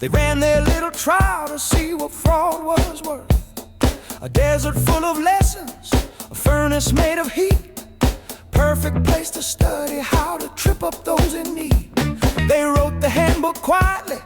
They ran their little trial to see what fraud was worth. A desert full of lessons, a furnace made of heat, perfect place to study how to trip up those in need. They wrote the handbook quietly,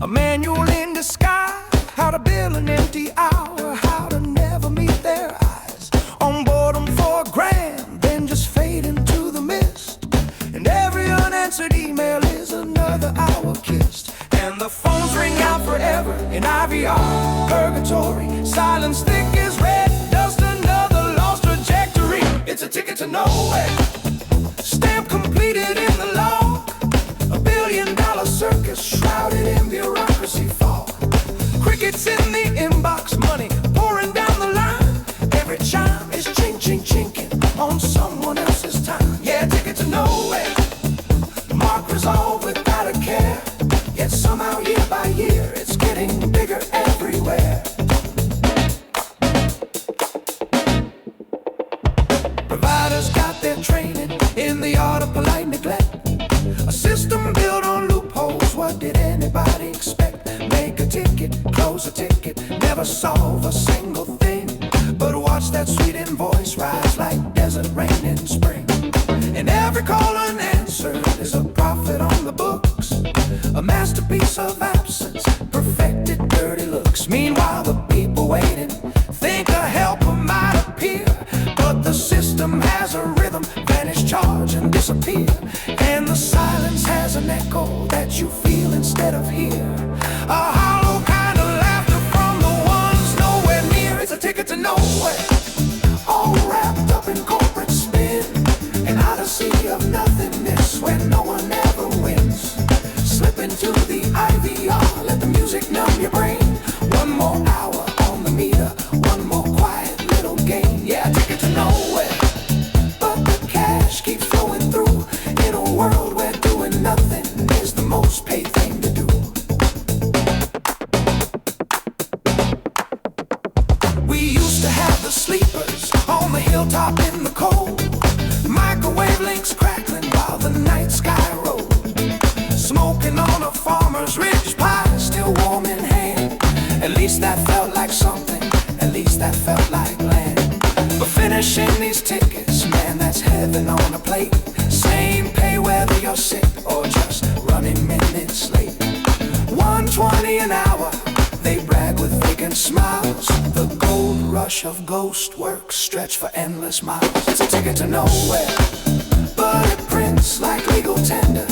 a manual in disguise, how to build an empty hour, how to never meet their eyes. Onboard them for $1,000, then just fade into the mist. And every unanswered email is another hour kissed. And the phones ring out forever in IVR, purgatory. Silence thick as red dust, another lost trajectory. It's a ticket to nowhere, stamp completed in the log. $1 billion circus, shrouded in bureaucracy fog. Crickets in the inbox, money pouring down the line. Every chime is chink-chink-chinking on someone else's time. Yeah, ticket to nowhere, mark resolved without a care. Yet somehow year by year it's getting bigger everywhere. Providers got their training in the art of polite neglect. A system built on loopholes, what did anybody expect? Make a ticket, close a ticket, never solve a single thing. But watch that sweet invoice rise like desert rain in spring. And every call unanswered is a profit on the books, a masterpiece of absence, perfected dirty looks. Meanwhile the people waiting think a helper might appear, but the system has a rhythm, vanish, charge and disappear. And the silence has an echo that you feel instead of hear, a hollow kind of laughter from the ones nowhere near. It's a ticket to nowhere, all wrapped up in corporate spin, an odyssey of nothingness where no one ever wins. Slip into the IVR, let the music numb your brain. One more hour on the meter, one more quiet little game. Yeah, ticket to nowhere, but the cash keeps flowing through in a world where doing nothing is the most paid thing to do. We used to have the sleepers on the hilltop in the cold, microwave links crackling while the night sky rolled. Smoking on a farmer's ridge pie, still warm in hand. At least that felt like something, at least that felt like land. But finishing these tickets, man, that's heaven on a plate. Same pay whether you're sick or just running minutes late. $1.20 an hour, they brag with vacant smiles. The gold rush of ghost work stretch for endless miles. It's a ticket to nowhere, but it prints like legal tender,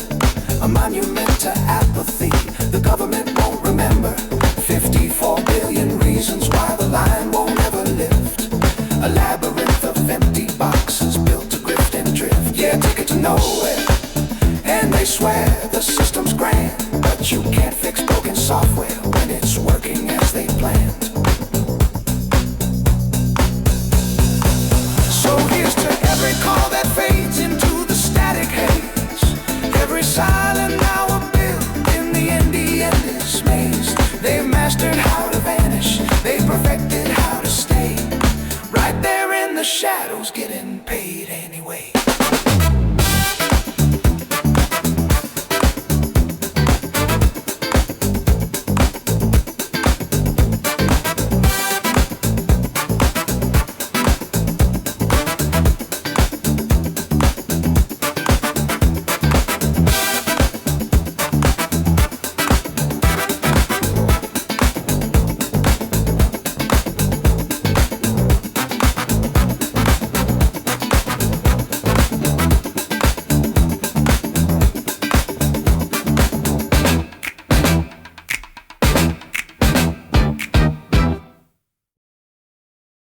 a monument to apathy. The government won't remember 54 billion reasons why the line won't ever lift. A labyrinth of empty boxes built to grift and drift. Yeah, ticket to nowhere, and they swear the system's grand, but you can't fix broken software when it's working as they planned. So here's to every call that fades into the static haze, every silent hour built in the Indian maze. They've mastered how to